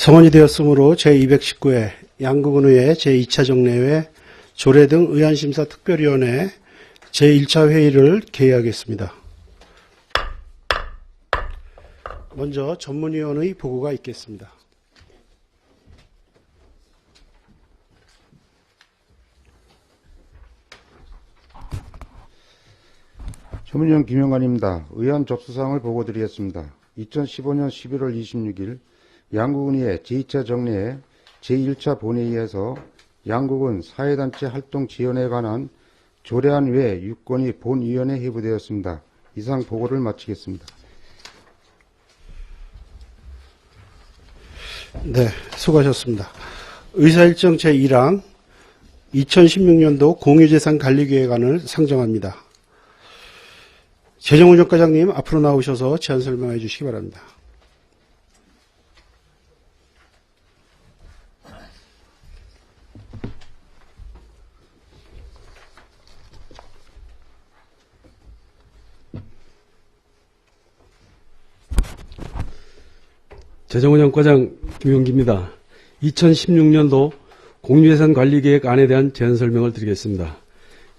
성원이 되었으므로 제219회 양구군의회 제2차 정례회 조례 등 의안심사 특별위원회 제1차 회의를 개의하겠습니다. 먼저 전문위원의 보고가 있겠습니다. 전문위원 김영관입니다. 의안 접수사항을 보고드리겠습니다. 2015년 11월 26일 양구군의회 제2차 정례회 제1차 본회의에서 양구군 사회단체 활동 지원에 관한 조례안 외 6건이 본위원회에 회부되었습니다. 이상 보고를 마치겠습니다. 네, 수고하셨습니다. 의사일정 제1항 2016년도 공유재산관리계획안을 상정합니다. 재정운영과장님 앞으로 나오셔서 제안 설명해 주시기 바랍니다. 재정운영과장 김용기입니다. 2016년도 공유재산관리계획안에 대한 제안 설명을 드리겠습니다.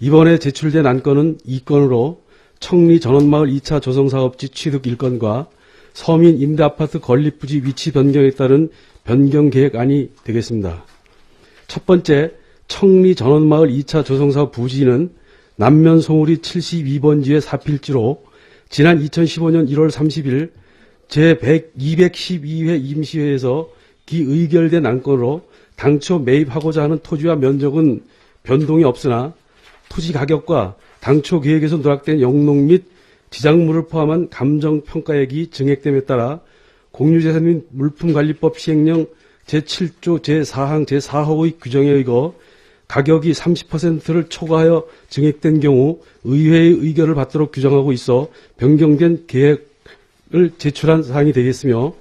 이번에 제출된 안건은 2건으로 청리 전원마을 2차 조성사업지 취득 1건과 서민 임대아파트 건립부지 위치 변경에 따른 변경계획안이 되겠습니다. 첫 번째, 청리 전원마을 2차 조성사업 부지는 남면 송우리 72번지의 사필지로 지난 2015년 1월 30일 제212회 임시회에서 기의결된 안건으로 당초 매입하고자 하는 토지와 면적은 변동이 없으나 토지 가격과 당초 계획에서 누락된 영농 및 지작물을 포함한 감정평가액이 증액됨에 따라 공유재산 및 물품관리법 시행령 제7조 제4항 제4호의 규정에 의거 가격이 30%를 초과하여 증액된 경우 의회의 의결을 받도록 규정하고 있어 변경된 계획을 제출한 사항이 되겠으며,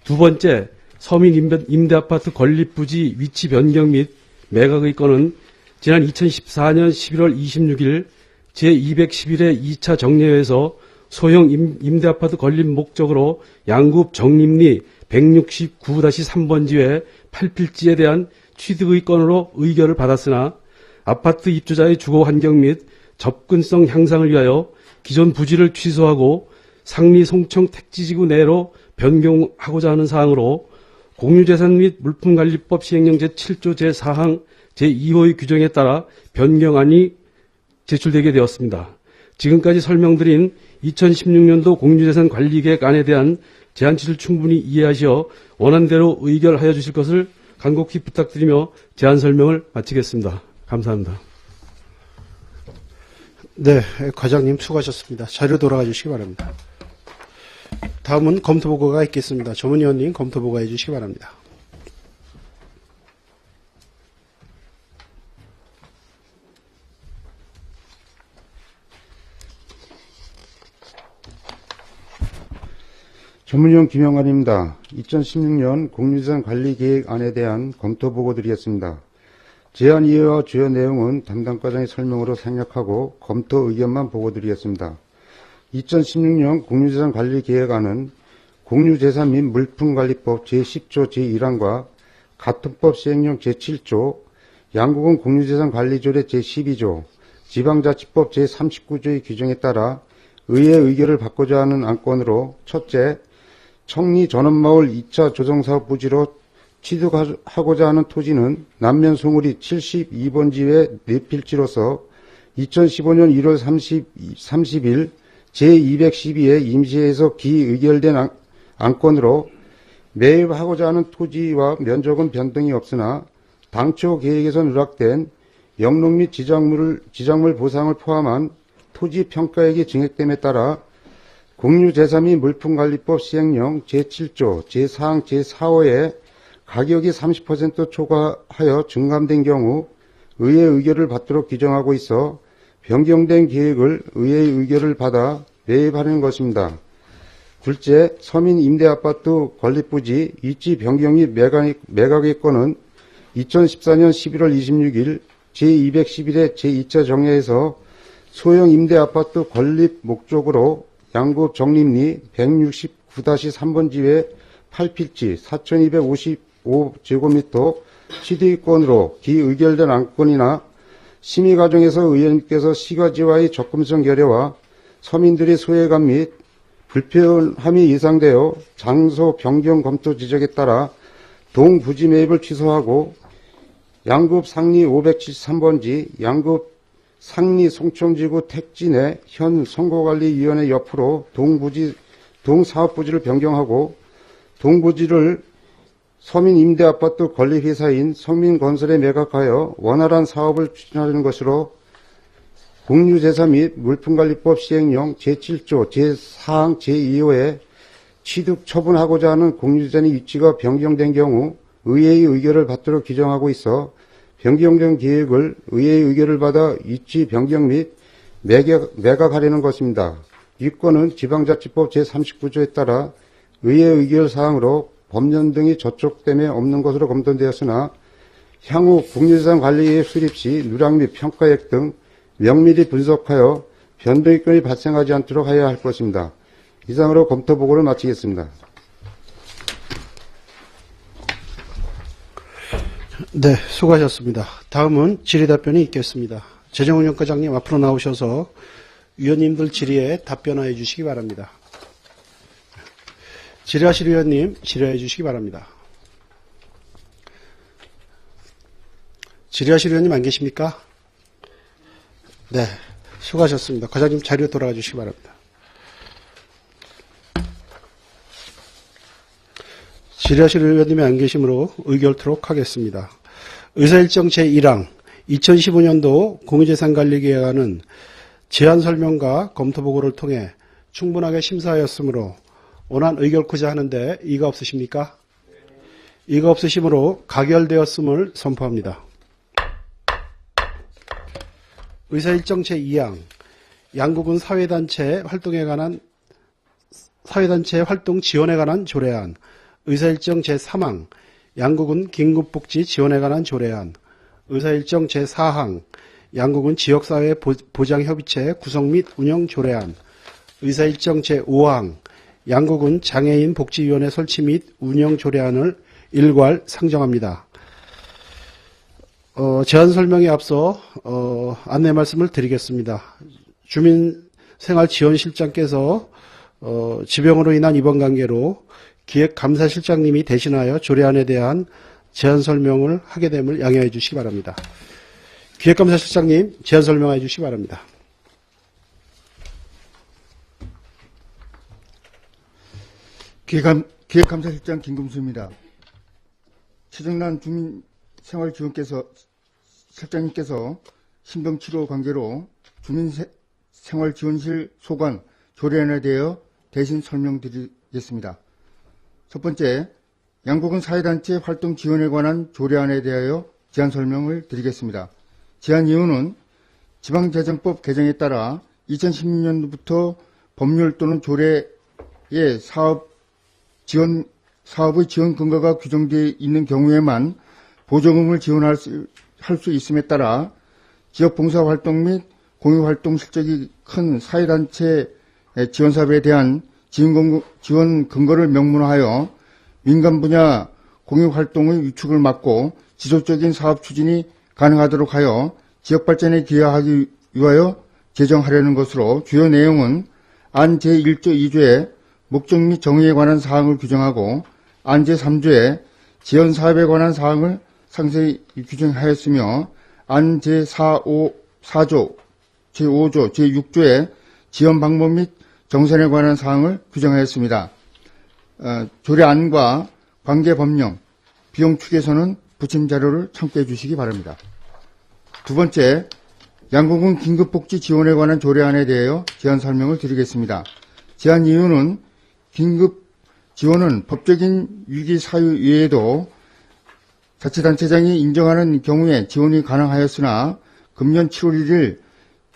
두 번째, 서민 임대아파트 건립부지 위치 변경 및 매각의 건은 지난 2014년 11월 26일 제211회 2차 정례회에서 소형 임대아파트 건립 목적으로 양구 정림리 169-3번지의 8필지에 대한 취득의 건으로 의결을 받았으나 아파트 입주자의 주거 환경 및 접근성 향상을 위하여 기존 부지를 취소하고 상리 송청 택지지구 내로 변경하고자 하는 사항으로 공유재산 및 물품관리법 시행령 제7조 제4항 제2호의 규정에 따라 변경안이 제출되게 되었습니다. 지금까지 설명드린 2016년도 공유재산관리계획안에 대한 제안치를 충분히 이해하시어 원안대로 의결하여 주실 것을 간곡히 부탁드리며 제안 설명을 마치겠습니다. 감사합니다. 네, 과장님 수고하셨습니다. 자료 돌아가 주시기 바랍니다. 다음은 검토보고가 있겠습니다. 전문위원님 검토보고 해주시기 바랍니다. 전문위원 김영관입니다. 2016년 공유재산관리계획안에 대한 검토보고 드리겠습니다. 제안 이해와 주요 내용은 담당 과장의 설명으로 생략하고 검토 의견만 보고 드리겠습니다. 2016년 공유재산관리계획안은 공유재산 및 물품관리법 제10조 제1항과 가통법 시행령 제7조, 양구군 공유재산관리조례 제12조, 지방자치법 제39조의 규정에 따라 의회 의결을 받고자 하는 안건으로, 첫째, 청리 전원마을 2차 조성사업 부지로 취득하고자 하는 토지는 남면 송우리 72번지의 4필지로서 2015년 1월 30일 제212회 임시회에서 기의결된 안건으로 매입하고자 하는 토지와 면적은 변동이 없으나 당초 계획에서 누락된 영농 및 지작물 보상을 포함한 토지 평가액이 증액됨에 따라 공유재산 및 물품관리법 시행령 제7조 제4항 제4호에 가격이 30% 초과하여 증감된 경우 의회 의결을 받도록 규정하고 있어 변경된 계획을 의회의 의결을 받아 매입하는 것입니다. 둘째, 서민 임대아파트 건립부지 위치 변경 및 매각의 건은 2014년 11월 26일 제211회 제2차 정례에서 소형 임대아파트 건립 목적으로 양구 정림리 169-3번지에 8필지 4,255제곱미터 시도권으로 기의결된 안건이나 심의 과정에서 의원님께서 시가지와의 접근성 결여와 서민들의 소외감 및 불편함이 예상되어 장소 변경 검토 지적에 따라 동부지 매입을 취소하고 양급 상리 573번지 양급 상리 송천지구 택지 내 현 선거관리위원회 옆으로 동사업부지를 변경하고 동부지를 서민임대아파트 건립회사인 성민건설에 매각하여 원활한 사업을 추진하는 것으로 공유재산 및 물품관리법 시행령 제7조 제4항 제2호에 취득 처분하고자 하는 공유재산의 위치가 변경된 경우 의회의 의결을 받도록 규정하고 있어 변경된 계획을 의회의 의결을 받아 위치 변경 및 매각하려는 것입니다. 이건은 지방자치법 제39조에 따라 의회 의결 사항으로 법령 등이 저촉됨에 없는 것으로 검토되었으나 향후 국유재산 관리계획 수립 시 누락 및 평가액 등 면밀히 분석하여 변동권이 발생하지 않도록 하여야 할 것입니다. 이상으로 검토 보고를 마치겠습니다. 네, 수고하셨습니다. 다음은 질의답변이 있겠습니다. 재정운영과장님 앞으로 나오셔서 위원님들 질의에 답변하여 주시기 바랍니다. 질의하실 위원님 질의해 주시기 바랍니다. 질의하실 위원님 안 계십니까? 네, 수고하셨습니다. 과장님 자리로 돌아가 주시기 바랍니다. 질의하실 위원님이 안 계시므로 의결토록 하겠습니다. 의사일정 제1항 2015년도 공유재산관리계획안은 제안 설명과 검토 보고를 통해 충분하게 심사하였으므로 원안 의결코자 하는데 이의가 없으십니까? 이의가 없으시므로 가결되었음을 선포합니다. 의사일정 제2항 양국은 사회단체 활동 지원에 관한 조례안 의사일정 제3항 양국은 긴급복지 지원에 관한 조례안 의사일정 제4항 양국은 지역사회 보장협의체 구성 및 운영 조례안 의사일정 제5항 양국은 장애인 복지위원회 설치 및 운영 조례안을 일괄 상정합니다. 제안 설명에 앞서 안내 말씀을 드리겠습니다. 주민생활지원실장께서 지병으로 인한 입원 관계로 기획감사실장님이 대신하여 조례안에 대한 제안 설명을 하게 됨을 양해해 주시기 바랍니다. 기획감사실장님 제안 설명해 주시기 바랍니다. 기획감사실장 김금수입니다. 최정란 주민생활지원께서 실장님께서 신병치료 관계로 주민생활지원실 소관 조례안에 대하여 대신 설명드리겠습니다. 첫 번째, 양국은 사회단체 활동 지원에 관한 조례안에 대하여 제안 설명을 드리겠습니다. 제안 이유는 지방재정법 개정에 따라 2016년부터 법률 또는 조례에 사업의 지원 근거가 규정되어 있는 경우에만 보조금을 지원할 수 있음에 따라 지역봉사활동 및 공유활동 실적이 큰 사회단체 지원사업에 대한 지원 근거를 명문화하여 민간 분야 공유활동의 위축을 막고 지속적인 사업 추진이 가능하도록 하여 지역발전에 기여하기 위하여 제정하려는 것으로 주요 내용은 안 제1조 2조에 목적 및 정의에 관한 사항을 규정하고 안 제3조에 지원사업에 관한 사항을 상세히 규정하였으며 안 제4조, 제5조, 제6조에 지원 방법 및 정산에 관한 사항을 규정하였습니다. 조례안과 관계 법령, 비용 축에서는 부침 자료를 참고해 주시기 바랍니다. 두 번째, 양국은 긴급복지 지원에 관한 조례안에 대하여 제안 설명을 드리겠습니다. 제안 이유는 긴급 지원은 법적인 위기 사유 외에도 자치단체장이 인정하는 경우에 지원이 가능하였으나 금년 7월 1일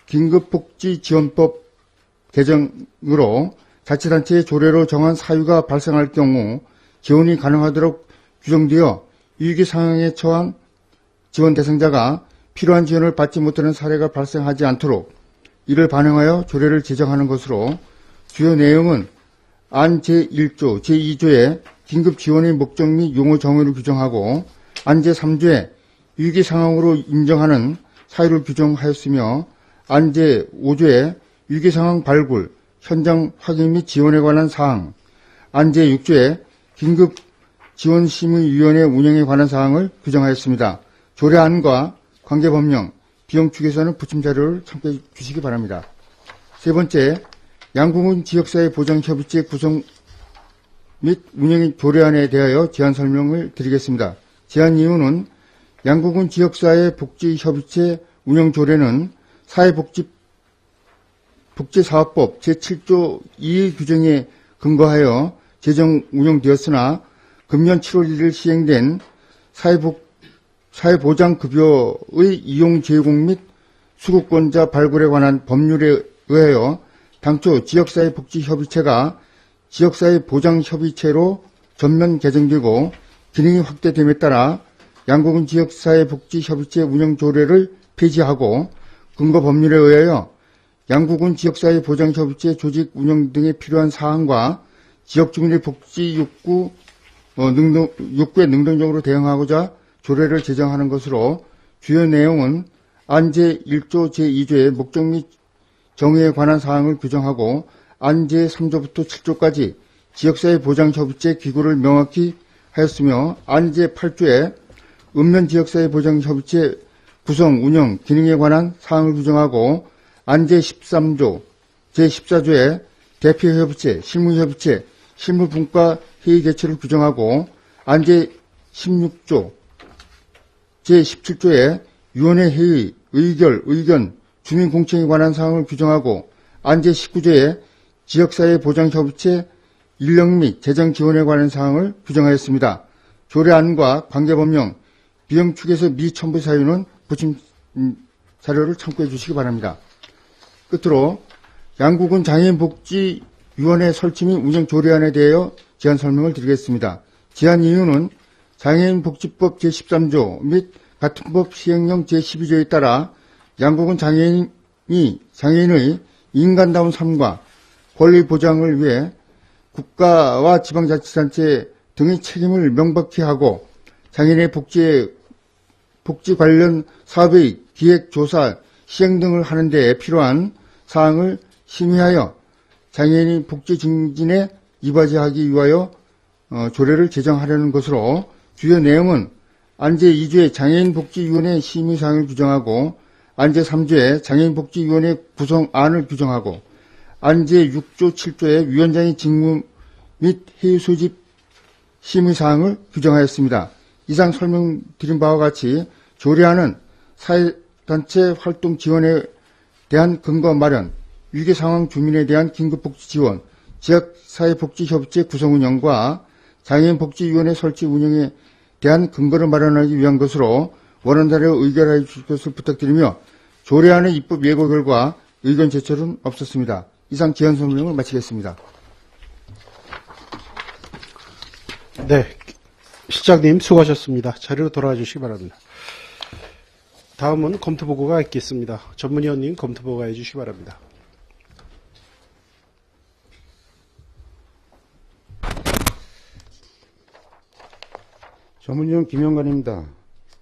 긴급복지지원법 개정으로 자치단체의 조례로 정한 사유가 발생할 경우 지원이 가능하도록 규정되어 위기 상황에 처한 지원 대상자가 필요한 지원을 받지 못하는 사례가 발생하지 않도록 이를 반영하여 조례를 제정하는 것으로 주요 내용은 안 제1조, 제2조에 긴급 지원의 목적 및 용어 정의를 규정하고 안제 3조에 위기 상황으로 인정하는 사유를 규정하였으며 안제 5조에 위기 상황 발굴, 현장 확인 및 지원에 관한 사항, 안제 6조에 긴급 지원심의위원회 운영에 관한 사항을 규정하였습니다. 조례안과 관계법령, 비용 추계서는 부침 자료를 참고해 주시기 바랍니다. 세 번째, 양궁은 지역사회 보장협의체 구성 및 운영의 조례안에 대하여 제안 설명을 드리겠습니다. 제안 이유는 양궁은 지역사회 복지협의체 운영 조례는 사회복지사업법 제7조 2의 규정에 근거하여 제정 운영되었으나 금년 7월 1일 시행된 사회보장급여의 이용 제공 및 수급권자 발굴에 관한 법률에 의하여 당초 지역사회복지협의체가 지역사회보장협의체로 전면 개정되고 기능이 확대됨에 따라 양국은 지역사회복지협의체 운영조례를 폐지하고 근거 법률에 의하여 양국은 지역사회보장협의체 조직 운영 등에 필요한 사항과 지역주민의 복지 욕구에 능동적으로 대응하고자 조례를 제정하는 것으로 주요 내용은 안제 1조 제2조의 목적 및 정의에 관한 사항을 규정하고 안제 3조부터 7조까지 지역사회보장협의체 기구를 명확히 하였으며 안제 8조에 읍면 지역사회보장협의체 구성, 운영, 기능에 관한 사항을 규정하고 안제 13조, 제14조에 대표협의체, 실무협의체, 실무분과 회의 개최를 규정하고 안제 16조, 제17조에 위원회 회의, 의견, 주민공청에 관한 사항을 규정하고 안제 19조에 지역사회보장협의체 인력 및 재정 지원에 관한 사항을 규정하였습니다. 조례안과 관계법령, 비용축에서 미첨부 사유는 부침 자료를 참고해 주시기 바랍니다. 끝으로 양국은 장애인복지위원회 설치 및 운영 조례안에 대하여 제안 설명을 드리겠습니다. 제안 이유는 장애인복지법 제13조 및 같은 법 시행령 제12조에 따라 양국은 장애인의 인간다운 삶과 권리 보장을 위해 국가와 지방자치단체 등의 책임을 명백히 하고 장애인의 복지 관련 사업의 기획, 조사, 시행 등을 하는 데 필요한 사항을 심의하여 장애인 복지 증진에 이바지하기 위하여 조례를 제정하려는 것으로 주요 내용은 안제 2조에 장애인복지위원회 심의사항을 규정하고 안제 3조에 장애인복지위원회 구성안을 규정하고 안제 6조 7조에 위원장의 직무 및 회의 소집 심의사항을 규정하였습니다. 이상 설명드린 바와 같이 조례안은 사회단체 활동 지원에 대한 근거 마련, 위기상황 주민에 대한 긴급복지 지원, 지역사회복지협의체 구성 운영과 장애인복지위원회 설치 운영에 대한 근거를 마련하기 위한 것으로 원하는 자료 의결해 주실 것을 부탁드리며 조례안의 입법 예고 결과 의견 제출은 없었습니다. 이상 제안 설명을 마치겠습니다. 네, 실장님 수고하셨습니다. 자리로 돌아와 주시기 바랍니다. 다음은 검토보고가 있겠습니다. 전문위원님 검토보고가 해주시기 바랍니다. 전문위원 김영관입니다.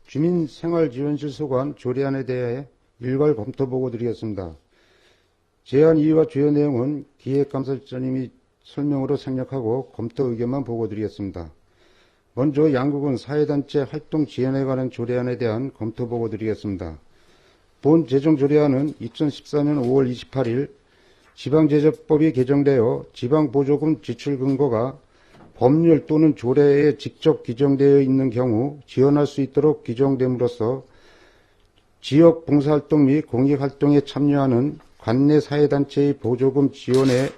주민생활지원실 소관 조례안에 대해 일괄 검토보고 드리겠습니다. 제안 이유와 주요 내용은 기획감사실장님이 설명으로 생략하고 검토 의견만 보고 드리겠습니다. 먼저 양국은 사회단체 활동 지원에 관한 조례안에 대한 검토 보고 드리겠습니다. 본 제정조례안은 2014년 5월 28일 지방제적법이 개정되어 지방보조금 지출 근거가 법률 또는 조례에 직접 규정되어 있는 경우 지원할 수 있도록 규정됨으로써 지역 봉사활동 및 공익활동에 참여하는 관내 사회단체의 보조금 지원에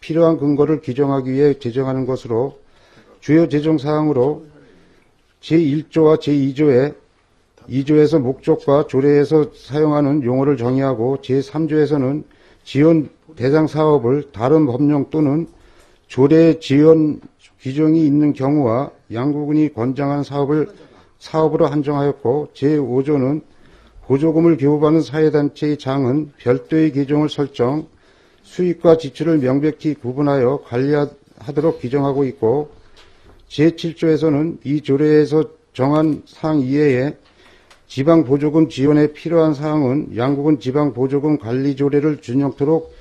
필요한 근거를 규정하기 위해 제정하는 것으로 주요 제정사항으로 제1조와 제2조에 2조에서 목적과 조례에서 사용하는 용어를 정의하고 제3조에서는 지원 대상 사업을 다른 법령 또는 조례 지원 규정이 있는 경우와 양국은이 권장한 사업으로 한정하였고 제5조는 보조금을 교부받는 사회단체의 장은 별도의 계정을 설정, 수익과 지출을 명백히 구분하여 관리하도록 규정하고 있고 제7조에서는 이 조례에서 정한 사항 이외에 지방보조금 지원에 필요한 사항은 양국은 지방보조금 관리조례를 준용토록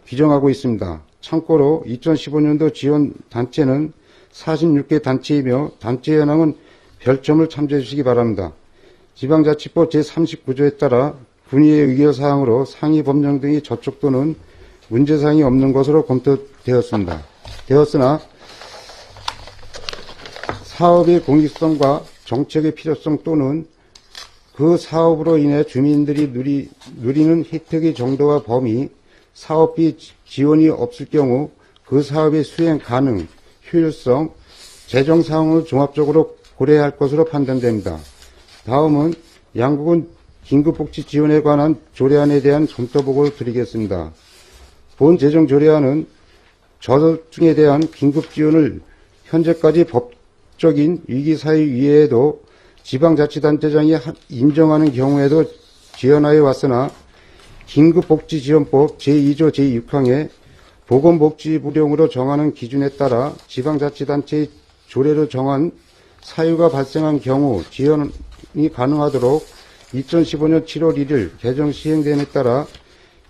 규정하고 있습니다. 참고로 2015년도 지원 단체는 46개 단체이며 단체 현황은 별점을 참조해 주시기 바랍니다. 지방자치법 제39조에 따라 군의의 의결사항으로 상위 법령 등이 저촉 또는 문제사항이 없는 것으로 검토되었으나 사업의 공익성과 정책의 필요성 또는 그 사업으로 인해 주민들이 누리는 혜택의 정도와 범위, 사업비 지원이 없을 경우 그 사업의 수행 가능, 효율성, 재정 사항을 종합적으로 고려할 것으로 판단됩니다. 다음은 양국은 긴급복지 지원에 관한 조례안에 대한 검토보고를 드리겠습니다. 본 재정조례안은 저소득층에 대한 긴급지원을 현재까지 법적인 위기사유 이외에도 지방자치단체장이 인정하는 경우에도 지원하여 왔으나 긴급복지지원법 제2조 제6항에 보건복지부령으로 정하는 기준에 따라 지방자치단체의 조례로 정한 사유가 발생한 경우 지원이 가능하도록 2015년 7월 1일 개정 시행됨에 따라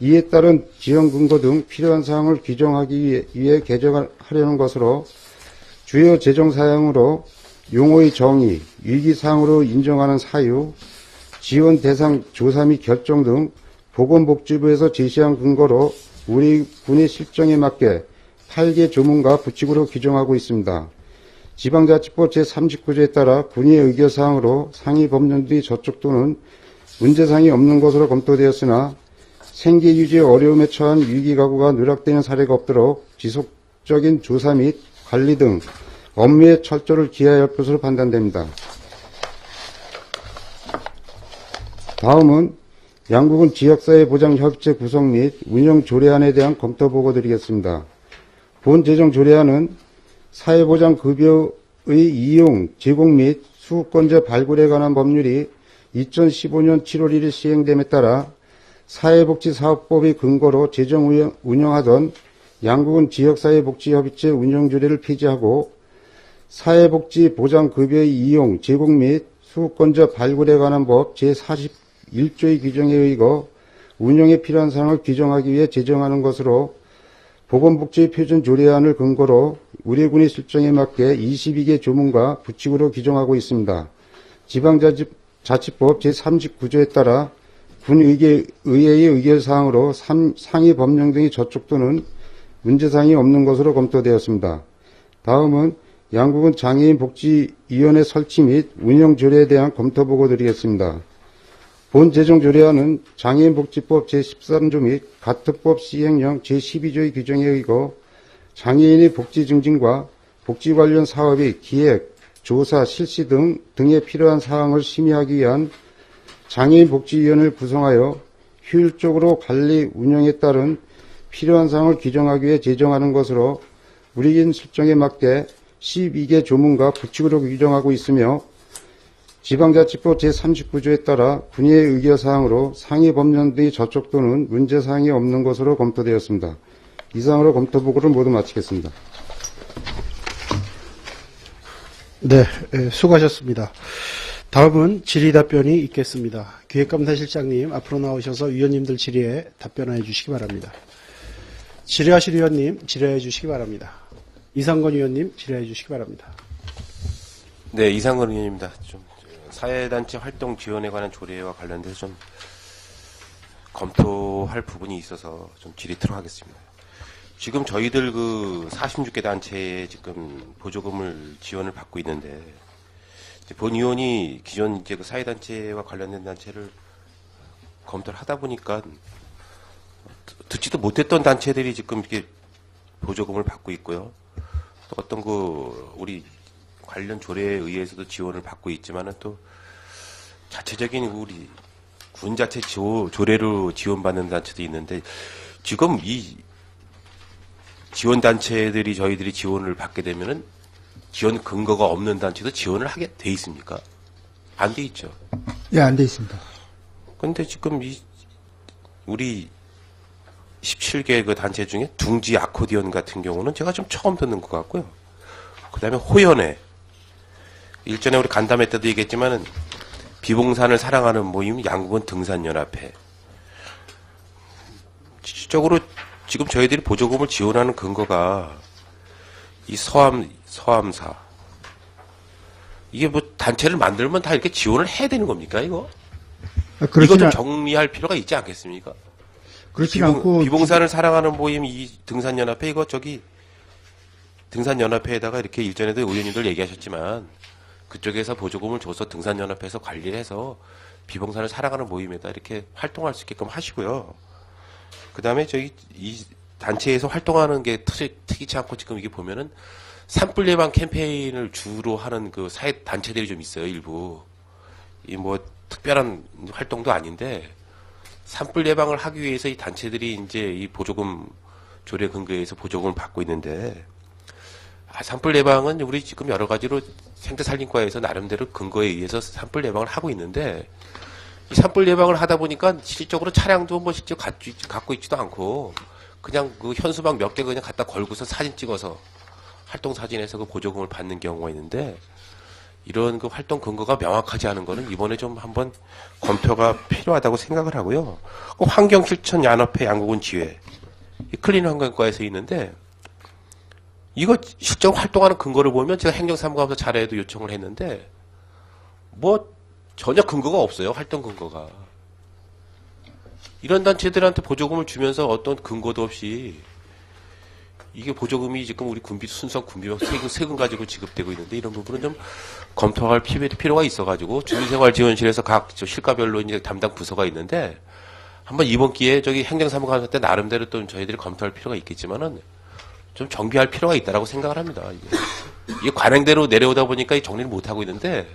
이에 따른 지원 근거 등 필요한 사항을 규정하기 위해 개정하려는 것으로 주요 재정 사항으로 용어의 정의, 위기사항으로 인정하는 사유, 지원 대상 조사 및 결정 등 보건복지부에서 제시한 근거로 우리 군의 실정에 맞게 8개 조문과 부칙으로 규정하고 있습니다. 지방자치법 제39조에 따라 군의 의결사항으로 상위 법령들이 저촉 또는 문제사항이 없는 것으로 검토되었으나 생계 유지에 어려움에 처한 위기가구가 누락되는 사례가 없도록 지속적인 조사 및 관리 등 업무의 철저를 기하여야 할 것으로 판단됩니다. 다음은 양국은 지역사회보장협의체 구성 및 운영 조례안에 대한 검토보고 드리겠습니다. 본 재정 조례안은 사회보장급여의 이용, 제공 및 수급권자 발굴에 관한 법률이 2015년 7월 1일 시행됨에 따라 사회복지사업법의 근거로 재정 운영하던 양국은 지역사회복지협의체 운영조례를 폐지하고 사회복지보장급여의 이용, 제공 및 수급권자 발굴에 관한 법 제41조의 규정에 의거 운영에 필요한 사항을 규정하기 위해 제정하는 것으로 보건복지 표준조례안을 근거로 우리 군의 실정에 맞게 22개 조문과 부칙으로 규정하고 있습니다. 지방자치법 제39조에 따라 군의회의 의결사항으로 상위 법령 등이 저촉 또는 문제사항이 없는 것으로 검토되었습니다. 다음은 양국은 장애인 복지위원회 설치 및 운영 조례에 대한 검토보고 드리겠습니다. 본 재정조례안은 장애인복지법 제13조 및 가특법 시행령 제12조의 규정에 의거 장애인의 복지 증진과 복지 관련 사업의 기획, 조사, 실시 등에 필요한 사항을 심의하기 위한 장애인복지위원회를 구성하여 효율적으로 관리, 운영에 따른 필요한 사항을 규정하기 위해 제정하는 것으로 우리군 실정에 맞게 12개 조문과 부칙으로 규정하고 있으며 지방자치법 제39조에 따라 군의의 의결사항으로 상위 법령 등의 저촉 또는 문제사항이 없는 것으로 검토되었습니다. 이상으로 검토보고를 모두 마치겠습니다. 네, 수고하셨습니다. 다음은 질의답변이 있겠습니다. 기획감사실장님 앞으로 나오셔서 위원님들 질의에 답변해 주시기 바랍니다. 질의하실 위원님 질의해 주시기 바랍니다. 이상건 위원님 질의해 주시기 바랍니다. 네, 이상건 의원입니다. 좀 사회단체 활동 지원에 관한 조례와 관련돼서 좀 검토할 부분이 있어서 좀 질의토록 하겠습니다. 지금 저희들 그 46개 단체에 지금 보조금을 지원을 받고 있는데 본 의원이 기존 이제 그 사회단체와 관련된 단체를 검토를 하다 보니까 듣지도 못했던 단체들이 지금 이렇게 보조금을 받고 있고요. 또 어떤 그 우리 관련 조례에 의해서도 지원을 받고 있지만은 또 자체적인 우리 군 자체 조례로 지원받는 단체도 있는데 지금 이 지원 단체들이 저희들이 지원을 받게 되면은 지원 근거가 없는 단체도 지원을 하게 돼 있습니까? 안 돼 있죠. 예, 안 돼 있습니다. 근데 지금 우리 17개 그 단체 중에 둥지 아코디언 같은 경우는 제가 좀 처음 듣는 것 같고요. 그 다음에 호연회. 일전에 우리 간담회 때도 얘기했지만은 비봉산을 사랑하는 모임 양국은 등산연합회. 실질적으로 지금 저희들이 보조금을 지원하는 근거가 이 서암사. 이게 뭐 단체를 만들면 다 이렇게 지원을 해야 되는 겁니까, 이거? 이거 좀 정리할 필요가 있지 않겠습니까? 그렇지 않고 비봉산을 사랑하는 모임 이 등산연합회 이거 저기 등산연합회에다가 이렇게 일전에도 의원님들 얘기하셨지만 그쪽에서 보조금을 줘서 등산연합회에서 관리를 해서 비봉산을 사랑하는 모임에다 이렇게 활동할 수 있게끔 하시고요. 그 다음에 저희 이 단체에서 활동하는 게 특이치 않고 지금 이게 보면은 산불 예방 캠페인을 주로 하는 그 사회 단체들이 좀 있어요, 일부. 이 뭐 특별한 활동도 아닌데 산불 예방을 하기 위해서 이 단체들이 이제 이 보조금 조례 근거에 의해서 보조금을 받고 있는데 산불 예방은 우리 지금 여러 가지로 생태산림과에서 나름대로 근거에 의해서 산불 예방을 하고 있는데 이 산불 예방을 하다 보니까 실질적으로 차량도 뭐 실제 갖고 있지도 않고 그냥 그 현수막 몇 개 그냥 갖다 걸고서 사진 찍어서 활동 사진에서 그 보조금을 받는 경우가 있는데 이런 그 활동 근거가 명확하지 않은 거는 이번에 좀 한번 검토가 필요하다고 생각을 하고요. 그 환경실천연합회 양국은 지회 이 클린 환경과에서 있는데 이거 실제로 활동하는 근거를 보면 제가 행정사무감사 자료에도 요청을 했는데 뭐 전혀 근거가 없어요. 활동 근거가. 이런 단체들한테 보조금을 주면서 어떤 근거도 없이 이게 보조금이 지금 우리 순수한 군비병 세금 가지고 지급되고 있는데 이런 부분은 좀 검토할 필요가 있어가지고 주민생활지원실에서 각 실과별로 이제 담당 부서가 있는데 한번 이번 기회에 저기 행정사무감사 때 나름대로 또 저희들이 검토할 필요가 있겠지만은 좀 정비할 필요가 있다라고 생각을 합니다. 이게 관행대로 내려오다 보니까 정리를 못 하고 있는데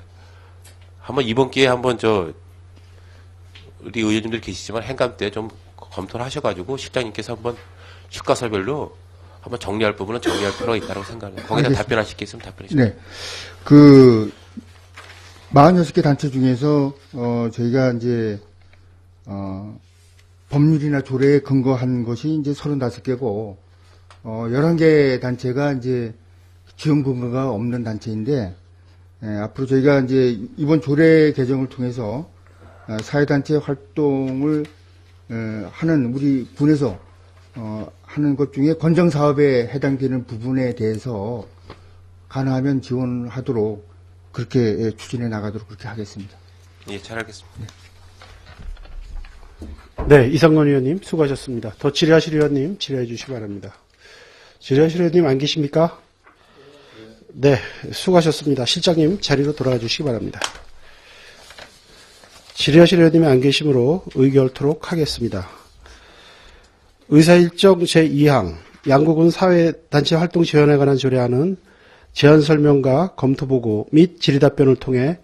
한번 이번 기회에 한번 우리 의원님들 계시지만 행감 때 좀 검토를 하셔가지고 실장님께서 한번 실과서별로 한번 정리할 부분은 정리할 필요가 있다고 생각합니다. 거기다 답변하실 게 있으면 답변해 주세요. 네. 그 46개 단체 중에서 저희가 이제 법률이나 조례에 근거한 것이 이제 35개고 11개 단체가 이제 지원 근거가 없는 단체인데 앞으로 저희가 이제 이번 조례 개정을 통해서 사회단체 활동을 하는 우리 군에서 하는 것 중에 권정사업에 해당되는 부분에 대해서 가능하면 지원하도록 그렇게 추진해 나가도록 그렇게 하겠습니다. 예, 잘 알겠습니다. 네, 이상건 의원님 수고하셨습니다. 더 질의하실 의원님 질의해 주시기 바랍니다. 질의하실 의원님 안 계십니까? 네, 수고하셨습니다. 실장님 자리로 돌아가 주시기 바랍니다. 질의하실 의원님이 안 계시므로 의결토록 하겠습니다. 의사일정 제2항 양국은 사회단체 활동 지원에 관한 조례안은 제안 설명과 검토 보고 및 질의답변을 통해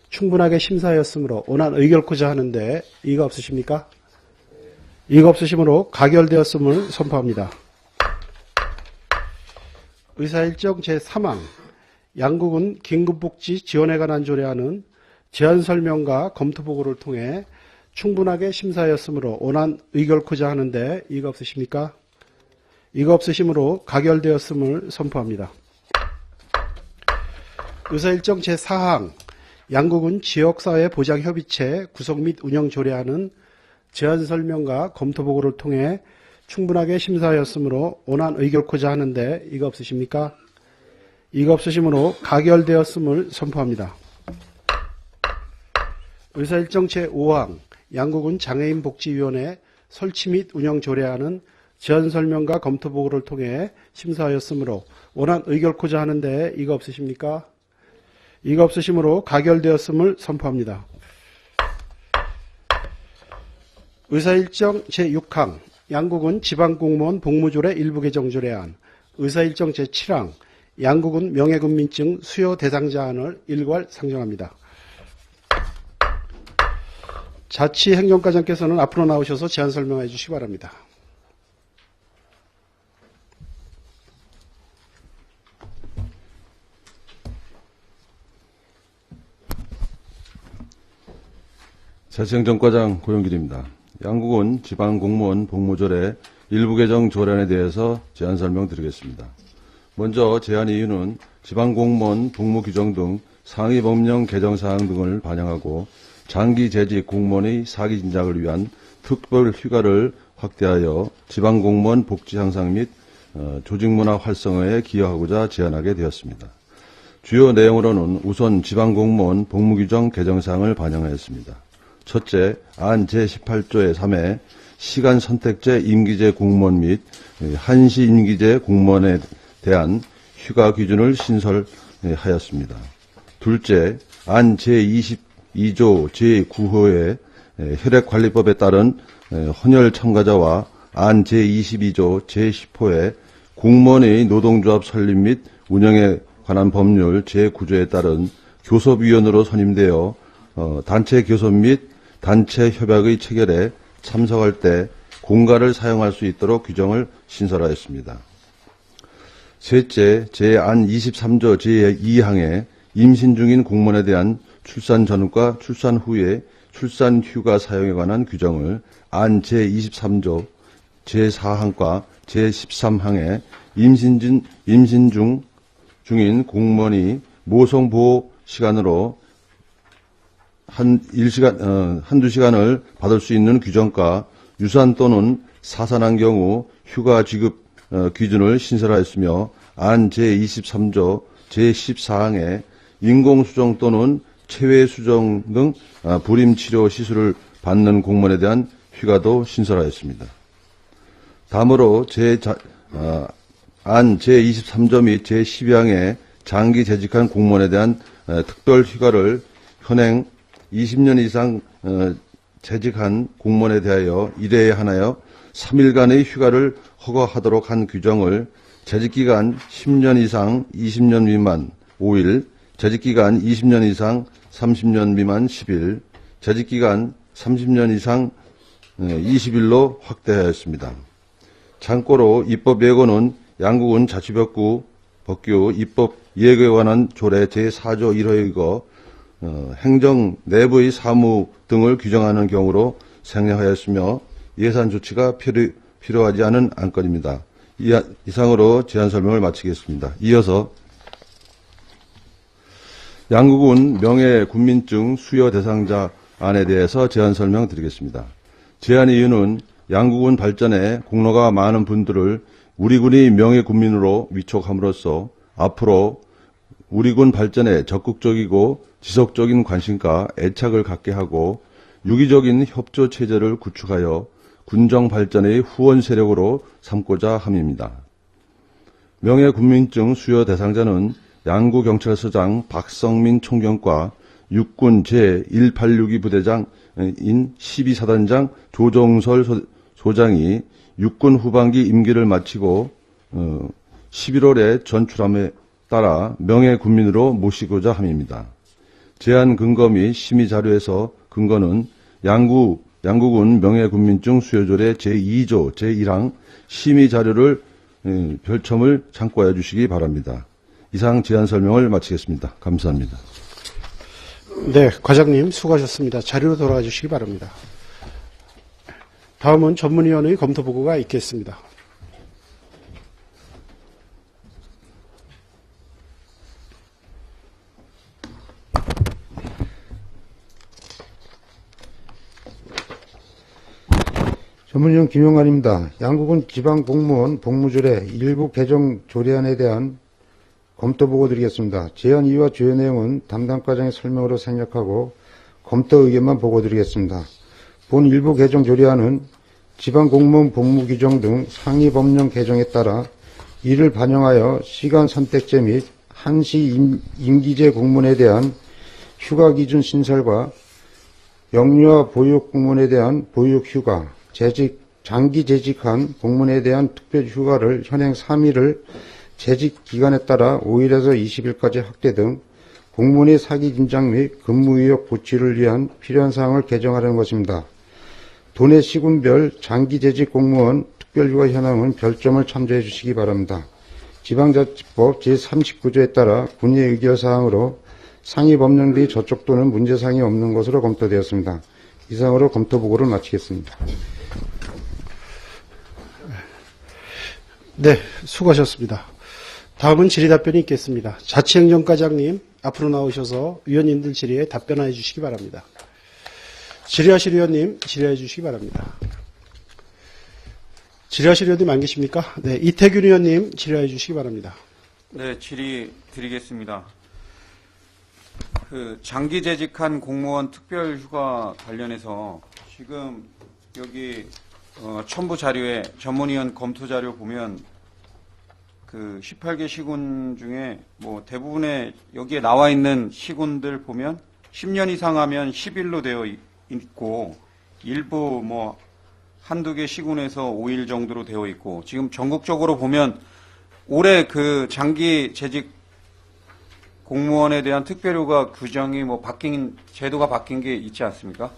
충분하게 심사하였으므로 원안 의결코자 하는데 이의가 없으십니까? 이의가 없으시므로 가결되었음을 선포합니다. 의사일정 제3항 양국은 긴급복지 지원에 관한 조례안은 제안 설명과 검토 보고를 통해 충분하게 심사하였으므로 원안 의결코자 하는데 이의가 없으십니까? 이의가 없으시므로 가결되었음을 선포합니다. 의사일정 제4항 양국은 지역사회 보장협의체 구성 및 운영 조례안은 제안 설명과 검토 보고를 통해 충분하게 심사하였으므로 원안 의결코자 하는데 이의가 없으십니까? 이의가 없으시므로 가결되었음을 선포합니다. 의사일정 제5항 양국은 장애인복지위원회 설치 및 운영 조례안은 제안 설명과 검토 보고를 통해 심사하였으므로 원안 의결코자 하는데 이의가 없으십니까? 이의가 없으시므로 가결되었음을 선포합니다. 의사일정 제6항 양국은 지방공무원 복무조례 일부 개정 조례안, 의사일정 제7항 양국은 명예군민증 수요 대상자안을 일괄 상정합니다. 자치행정과장께서는 앞으로 나오셔서 제안 설명해 주시기 바랍니다. 자치행정과장 고영길입니다. 양국은 지방공무원 복무조례 일부 개정 조례안에 대해서 제안 설명드리겠습니다. 먼저 제안 이유는 지방공무원 복무 규정 등 상위 법령 개정 사항 등을 반영하고 장기 재직 공무원의 사기 진작을 위한 특별 휴가를 확대하여 지방공무원 복지 향상 및 조직문화 활성화에 기여하고자 제안하게 되었습니다. 주요 내용으로는 우선 지방공무원 복무규정 개정사항을 반영하였습니다. 첫째, 안 제18조의 3에 시간 선택제 임기제 공무원 및 한시 임기제 공무원에 대한 휴가 기준을 신설하였습니다. 둘째, 안 제22조 제9호의 혈액관리법에 따른 헌혈 참가자와 안 제22조 제10호의 공무원의 노동조합 설립 및 운영에 관한 법률 제9조에 따른 교섭위원으로 선임되어 단체 교섭 및 단체 협약의 체결에 참석할 때 공가를 사용할 수 있도록 규정을 신설하였습니다. 셋째, 제.안 23조 제2항에 임신 중인 공무원에 대한 출산 전과 출산 후에 출산 휴가 사용에 관한 규정을 안 제23조 제4항과 제13항에 임신 중인 공무원이 모성보호 시간으로 한두 시간을 받을 수 있는 규정과 유산 또는 사산한 경우 휴가 지급 기준을 신설하였으며 안 제23조 제14항에 인공수정 또는 체외수정 등 불임치료 시술을 받는 공무원에 대한 휴가도 신설하였습니다. 다음으로 안 제23조 및 제12항에 장기 재직한 공무원에 대한 특별 휴가를 현행 20년 이상 재직한 공무원에 대하여 1회에 한하여 3일간의 휴가를 허가하도록 한 규정을 재직기간 10년 이상 20년 미만 5일, 재직기간 20년 이상 30년 미만 10일, 재직기간 30년 이상 20일로 확대하였습니다. 참고로 입법 예고는 양국은 자치법규 입법 예고에 관한 조례 제4조 1호에 거 행정 내부의 사무 등을 규정하는 경우로 생략하였으며 예산 조치가 필요하지 않은 안건입니다. 이상으로 제안 설명을 마치겠습니다. 이어서 양국은 명예군민증 수여 대상자 안에 대해서 제안 설명드리겠습니다. 제안 이유는 양국은 발전에 공로가 많은 분들을 우리 군이 명예군민으로 위촉함으로써 앞으로 우리 군 발전에 적극적이고 지속적인 관심과 애착을 갖게 하고 유기적인 협조 체제를 구축하여 군정 발전의 후원 세력으로 삼고자 함입니다. 명예군민증 수여 대상자는 양구경찰서장 박성민 총경과 육군 제1862 부대장인 12사단장 조종설 소장이 육군 후반기 임기를 마치고 11월에 전출함에 따라 명예군민으로 모시고자 함입니다. 제안 근거 및 심의 자료에서 근거는 양국은 명예군민증 수여조례 제2조 제1항 심의 자료를 별첨을 참고해 주시기 바랍니다. 이상 제안 설명을 마치겠습니다. 감사합니다. 네, 과장님 수고하셨습니다. 자리로 돌아가 주시기 바랍니다. 다음은 전문위원의 검토 보고가 있겠습니다. 전문위원 김용환입니다. 양국은 지방공무원 복무조례 일부 개정 조례안에 대한 검토 보고 드리겠습니다. 제안 이유와 주요 내용은 담당 과장의 설명으로 생략하고 검토 의견만 보고 드리겠습니다. 본 일부 개정 조례안은 지방공무원 복무 규정 등 상위 법령 개정에 따라 이를 반영하여 시간 선택제 및 한시 임기제 공무원에 대한 휴가 기준 신설과 영유아 보육 공무원에 대한 보육 휴가, 장기 재직한 공무원에 대한 특별 휴가를 현행 3일을 재직 기간에 따라 5일에서 20일까지 확대 등 공무원의 사기 진작 및 근무 의욕 보충을 위한 필요한 사항을 개정하려는 것입니다. 도내 시군별 장기 재직 공무원 특별휴가 현황은 별점을 참조해 주시기 바랍니다. 지방자치법 제39조에 따라 군의 의결사항으로 상위 법령비 저촉 또는 문제사항이 없는 것으로 검토되었습니다. 이상으로 검토 보고를 마치겠습니다. 네, 수고하셨습니다. 다음은 질의답변이 있겠습니다. 자치행정과장님 앞으로 나오셔서 위원님들 질의에 답변해 주시기 바랍니다. 질의하실 위원님 질의해 주시기 바랍니다. 질의하실 위원님 안 계십니까? 네, 이태균 위원님 질의해 주시기 바랍니다. 네, 질의 드리겠습니다. 장기 재직한 공무원 특별휴가 관련해서 지금 여기 첨부 자료에 전문위원 검토 자료 보면 18개 시군 중에 뭐 대부분의 여기에 나와 있는 시군들 보면 10년 이상 하면 10일로 되어 있고 일부 뭐 한두 개 시군에서 5일 정도로 되어 있고 지금 전국적으로 보면 올해 장기 재직 공무원에 대한 특별휴가 규정이 뭐 제도가 바뀐 게 있지 않습니까?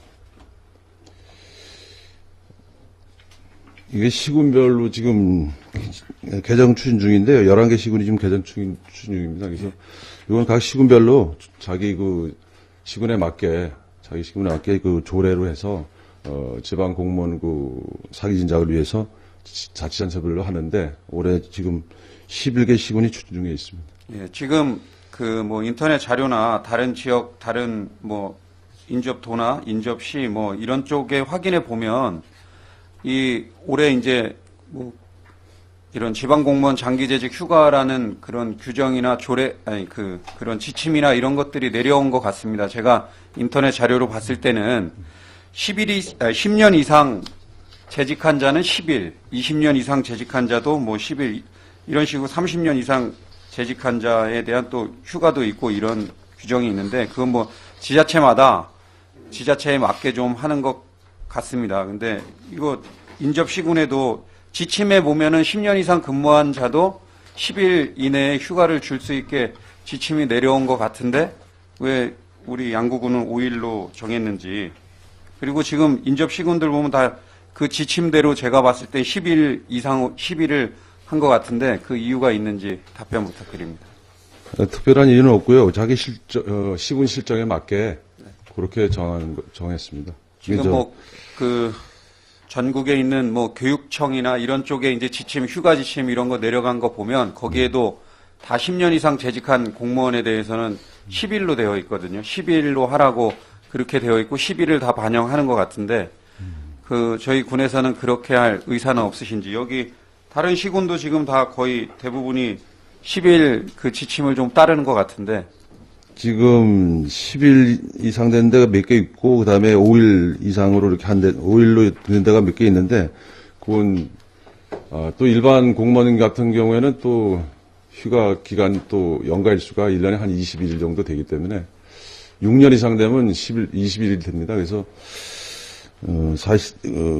이게 시군별로 지금 개정 추진 중인데요. 11개 시군이 지금 개정 추진 중입니다. 그래서 이건 각 시군별로 자기 시군에 맞게 조례로 해서 지방 공무원 사기 진작을 위해서 자치단체별로 하는데 올해 지금 11개 시군이 추진 중에 있습니다. 예, 지금 뭐 인터넷 자료나 다른 지역 다른 뭐 인접도나 인접시 뭐 이런 쪽에 확인해 보면 올해 이제 뭐 이런 지방 공무원 장기 재직 휴가라는 그런 규정이나 그런 지침이나 이런 것들이 내려온 것 같습니다. 제가 인터넷 자료로 봤을 때는 10년 이상 재직한 자는 10일, 20년 이상 재직한 자도 뭐 10일, 이런 식으로 30년 이상 재직한 자에 대한 또 휴가도 있고 이런 규정이 있는데 그건 뭐 지자체에 맞게 좀 하는 것 같습니다. 근데 이거 인접시군에도 지침에 보면은 10년 이상 근무한 자도 10일 이내에 휴가를 줄 수 있게 지침이 내려온 것 같은데 왜 우리 양구군은 5일로 정했는지, 그리고 지금 인접시군들 보면 다 그 지침대로 제가 봤을 때 10일을 한 것 같은데 그 이유가 있는지 답변 부탁드립니다. 특별한 이유는 없고요. 자기 시군 실정에 맞게 그렇게 정했습니다. 지금 뭐 전국에 있는 뭐 교육청이나 이런 쪽에 이제 휴가 지침 이런 거 내려간 거 보면 거기에도 다 10년 이상 재직한 공무원에 대해서는 10일로 되어 있거든요. 10일로 하라고 그렇게 되어 있고 10일을 다 반영하는 것 같은데 저희 군에서는 그렇게 할 의사는 없으신지, 여기 다른 시군도 지금 다 거의 대부분이 10일 그 지침을 좀 따르는 것 같은데. 지금 10일 이상 된 데가 몇 개 있고, 그 다음에 5일 이상으로 이렇게 5일로 된 데가 몇 개 있는데, 그건, 또 일반 공무원 같은 경우에는 또 휴가 기간 또 연가일수가 1년에 한 21일 정도 되기 때문에, 6년 이상 되면 21일이 됩니다. 그래서,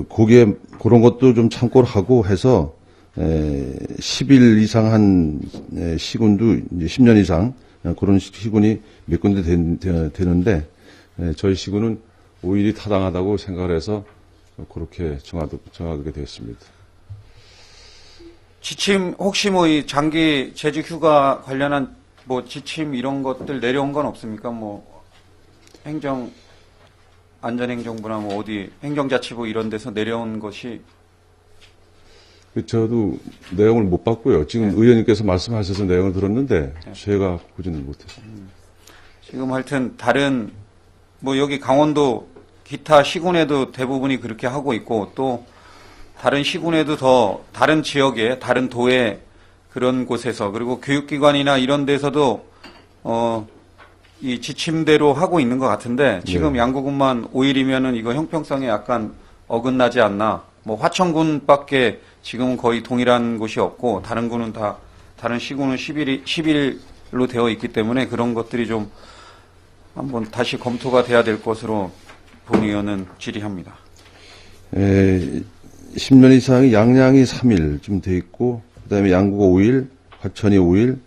거기에 그런 것도 좀 참고를 하고 해서, 10일 이상 한 시군도 이제 10년 이상 그런 시군이 몇 군데 되는데 저희 시군은 5일이 타당하다고 생각을 해서 그렇게 정하게 되었습니다. 지침 혹시 뭐 이 장기 재직 휴가 관련한 뭐 지침 이런 것들 내려온 건 없습니까? 뭐 안전행정부나 뭐 어디 행정자치부 이런 데서 내려온 것이. 저도 내용을 못 봤고요. 지금 의원님께서 말씀하셔서 내용을 들었는데 제가 보지는 못했습니다. 지금 하여튼 다른 뭐 여기 강원도 기타 시군에도 대부분이 그렇게 하고 있고 또 다른 시군에도 다른 지역에 다른 도에 그런 곳에서 그리고 교육기관이나 이런 데서도 이 지침대로 하고 있는 것 같은데 지금 양구군만 5일이면은 이거 형평성에 약간 어긋나지 않나. 뭐 화천군밖에 지금은 거의 동일한 곳이 없고 다른 군은 다른 시군은 10일로 되어 있기 때문에 그런 것들이 좀 한번 다시 검토가 돼야 될 것으로 본 의원은 질의합니다. 10년 이상이 양양이 3일쯤 돼 있고 그다음에 양구가 5일, 화천이 5일,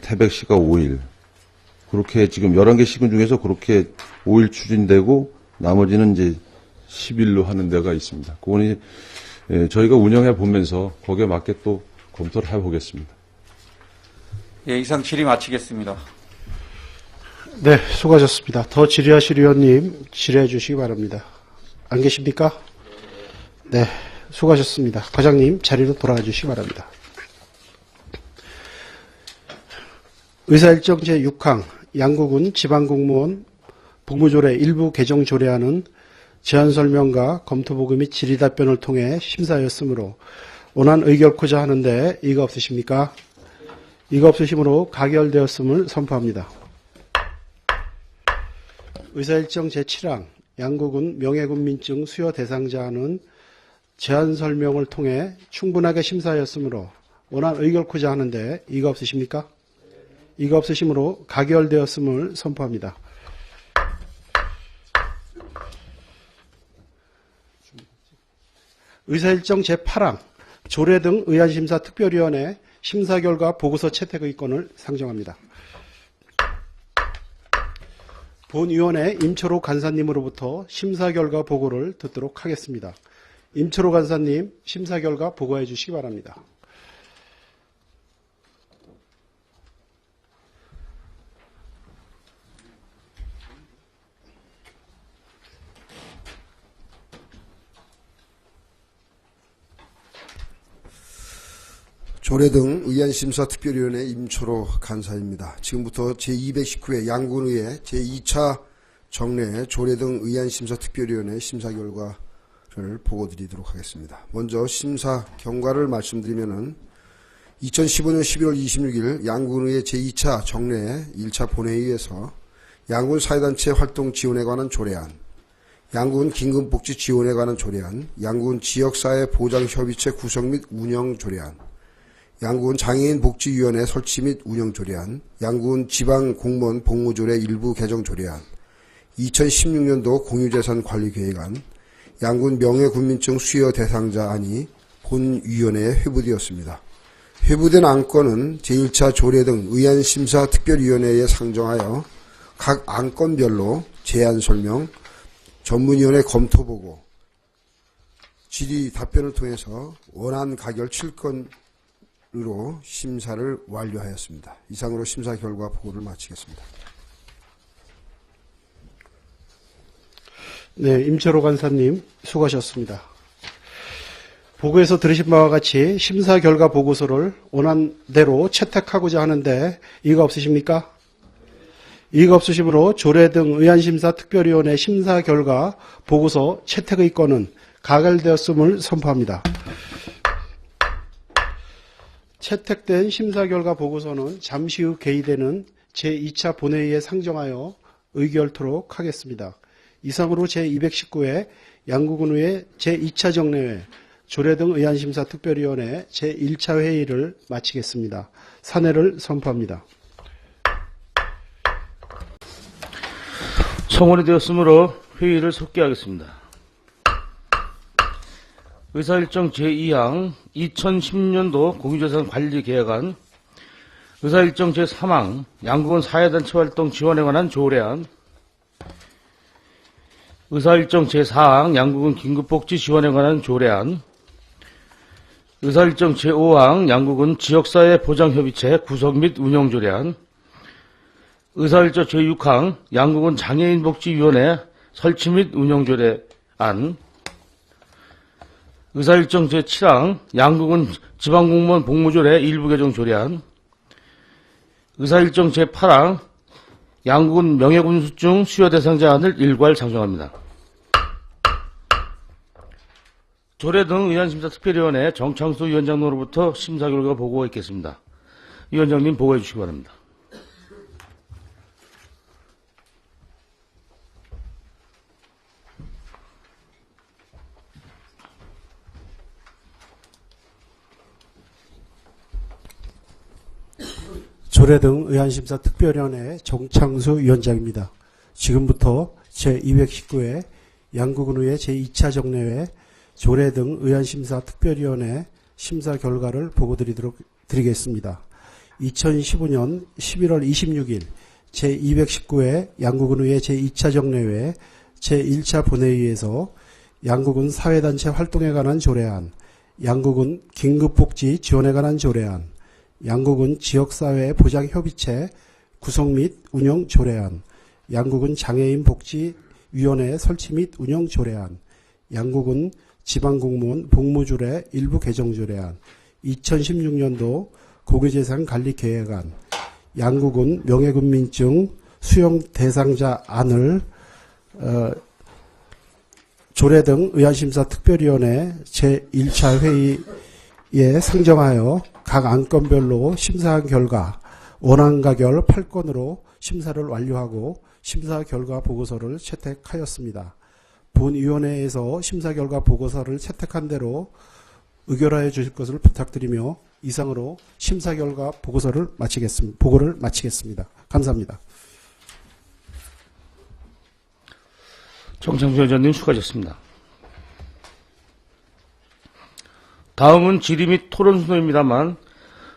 태백시가 5일. 그렇게 지금 11개 시군 중에서 그렇게 5일 추진되고 나머지는 이제 10일로 하는 데가 있습니다. 그거는 저희가 운영해 보면서 거기에 맞게 또 검토를 해보겠습니다. 예, 이상 질의 마치겠습니다. 네, 수고하셨습니다. 더 질의하실 위원님 질의해 주시기 바랍니다. 안 계십니까? 네, 수고하셨습니다. 과장님 자리로 돌아가 주시기 바랍니다. 의사일정 제6항 양국은 지방공무원 복무조례 일부 개정 조례안은 제안설명과 검토보고 및 질의답변을 통해 심사하였으므로 원안 의결코자 하는데 이가 없으십니까? 이가 없으시므로 가결되었음을 선포합니다. 의사일정 제7항 양국은 명예군민증 수여 대상자는 제안설명을 통해 충분하게 심사하였으므로 원안 의결코자 하는데 이가 없으십니까? 이가 없으시므로 가결되었음을 선포합니다. 의사일정 제8항 조례 등 의안심사 특별위원회 심사 결과 보고서 채택의 건을 상정합니다. 본위원회 임철호 간사님으로부터 심사 결과 보고를 듣도록 하겠습니다. 임철호 간사님, 심사 결과 보고해 주시기 바랍니다. 조례 등 의안심사특별위원회 임초로 간사입니다. 지금부터 제219회 양군의회 제2차 정례 조례 등 의안심사특별위원회 심사 결과를 보고드리도록 하겠습니다. 먼저 심사 경과를 말씀드리면은 2015년 11월 26일 양군의회 제2차 정례 1차 본회의에서 양군 사회단체 활동 지원에 관한 조례안, 양군 긴급복지 지원에 관한 조례안, 양군 지역사회 보장협의체 구성 및 운영 조례안, 양군 장애인 복지위원회 설치 및 운영 조례안, 양군 지방공무원 복무조례 일부 개정 조례안, 2016년도 공유재산 관리 계획안, 양군 명예군민증 수여 대상자 안이 본위원회에 회부되었습니다. 회부된 안건은 제1차 조례 등 의안심사특별위원회에 상정하여 각 안건별로 제안설명, 전문위원회 검토보고, 질의 답변을 통해서 원안 가결 7건 으로 심사를 완료하였습니다. 이상으로 심사 결과 보고를 마치겠습니다. 네, 임철호 간사님 수고하셨습니다. 보고에서 들으신 바와 같이 심사 결과 보고서를 원안대로 채택하고자 하는데 이의가 없으십니까? 이의가 없으시므로 조례 등 의안심사특별위원회 심사 결과 보고서 채택의 건은 가결되었음을 선포합니다. 채택된 심사 결과 보고서는 잠시 후 개의되는 제2차 본회의에 상정하여 의결토록 하겠습니다. 이상으로 제219회 양구군의회 제2차 정례회 조례 등 의안심사 특별위원회 제1차 회의를 마치겠습니다. 사내를 선포합니다. 성원이 되었으므로 회의를 속기하겠습니다. 의사일정 제2항 2010년도 공유재산 관리 계획안, 의사일정 제3항 양국은 사회단체 활동 지원에 관한 조례안, 의사일정 제4항 양국은 긴급복지 지원에 관한 조례안, 의사일정 제5항 양국은 지역사회 보장협의체 구성 및 운영 조례안, 의사일정 제6항 양국은 장애인복지위원회 설치 및 운영 조례안, 의사일정 제7항 양국은 지방공무원 복무조례 일부 개정 조례안, 의사일정 제8항 양국은 명예군수증 수여 대상자안을 일괄 상정합니다. 조례 등 의안심사특별위원회 정창수 위원장으로부터 심사 결과 보고가 있겠습니다. 위원장님 보고해 주시기 바랍니다. 조례 등 의안심사특별위원회 정창수 위원장입니다. 지금부터 제219회 양구군의회 제2차 정례회 조례 등 의안심사특별위원회 심사 결과를 보고드리겠습니다. 2015년 11월 26일 제219회 양구군의회 제2차 정례회 제1차 본회의에서 양구군 사회단체 활동에 관한 조례안, 양구군 긴급복지 지원에 관한 조례안, 양국은 지역사회 보장협의체 구성 및 운영 조례안, 양국은 장애인 복지위원회 설치 및 운영 조례안, 양국은 지방공무원 복무조례 일부 개정 조례안, 2016년도 공유재산 관리 계획안, 양국은 명예군민증 수용 대상자 안을 조례 등 의안심사특별위원회 제1차 회의에 상정하여 각 안건별로 심사한 결과 원안가결 8건으로 심사를 완료하고 심사 결과 보고서를 채택하였습니다. 본 위원회에서 심사 결과 보고서를 채택한 대로 의결하여 주실 것을 부탁드리며 이상으로 심사 결과 보고를 마치겠습니다. 감사합니다. 정창수 의원님 수고하셨습니다. 다음은 질의 및 토론 순서입니다만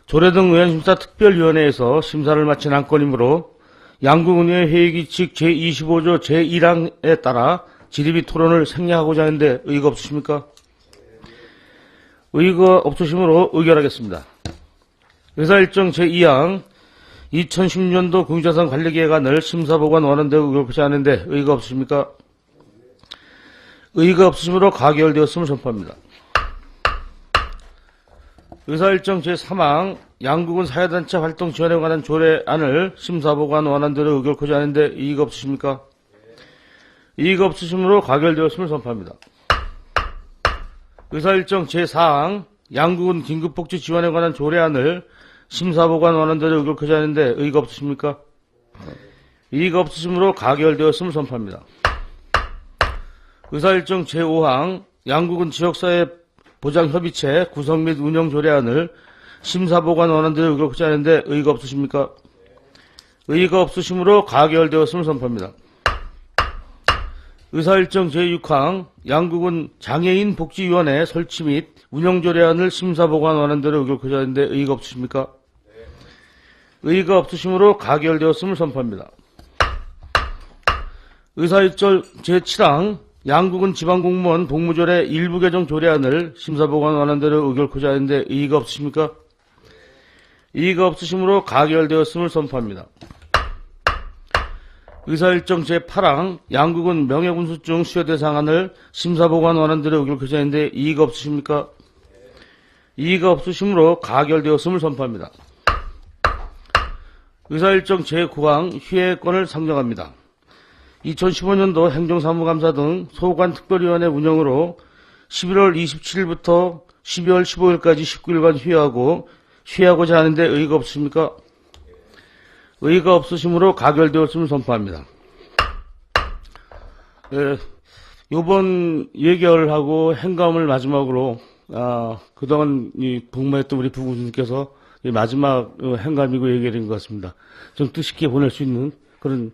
조례 등 의안심사 특별위원회에서 심사를 마친 안건이므로 양국은의 회의규칙 제25조 제1항에 따라 질의 및 토론을 생략하고자 하는데 의의가 없으십니까? 의의가 없으시므로 의결하겠습니다. 의사일정 제2항 2010년도 공유자산 관리계획안을 심사보관 원안대 의결하지 않는데 의의가 없으십니까? 의의가 없으시므로 가결되었음을 선포합니다. 의사일정 제3항 양국은 사회단체 활동 지원에 관한 조례안을 심사보관 원안대로 의결하지 않는데 이의가 없으십니까? 이의가 없으시므로 가결되었음을 선포합니다. 의사일정 제4항 양국은 긴급복지 지원에 관한 조례안을 심사보관 원안대로 의결하지 않는데 의의가 없으십니까? 이의가 없으시므로 가결되었음을 선포합니다. 의사일정 제5항 양국은 지역사회 보장협의체 구성 및 운영 조례안을 심사보관 원안대로 의결하지 않는데 의의가 없으십니까? 의의가 없으시므로 가결되었음을 선포합니다. 의사일정 제6항 양국은 장애인 복지위원회 설치 및 운영 조례안을 심사보관 원안대로 의결하지 않는데 의의가 없으십니까? 의의가 없으시므로 가결되었음을 선포합니다. 의사일정 제7항 양국은 지방공무원 복무조례 일부 개정 조례안을 심사보관 원안대로 의결하지 않는데 의의가 없으십니까? 이의가 없으시므로 가결되었음을 선포합니다. 의사일정 제8항 양국은 명예군수증 수여 대상안을 심사보관 원안대로 의결하지 않는데 이의가 없으십니까? 이의가 없으시므로 가결되었음을 선포합니다. 의사일정 제9항 휴회권을 상정합니다. 2015년도 행정사무감사 등 소관특별위원회 운영으로 11월 27일부터 12월 15일까지 19일간 휴회하고자 하는데 의의가 없으십니까? 의의가 없으시므로 가결되었음을 선포합니다. 이번 예결하고 행감을 마지막으로 그동안 복무했던 우리 부군님께서 마지막 행감이고 예결인 것 같습니다. 좀 뜻있게 보낼 수 있는 그런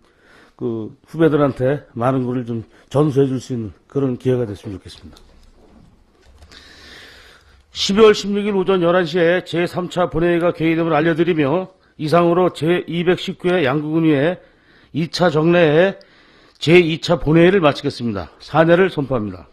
후배들한테 많은 것을 좀 전수해 줄 수 있는 그런 기회가 됐으면 좋겠습니다. 12월 16일 오전 11시에 제3차 본회의가 개의됨을 알려드리며 이상으로 제219회 양국은의회 2차 정례회 제2차 본회의를 마치겠습니다. 사내를 선포합니다.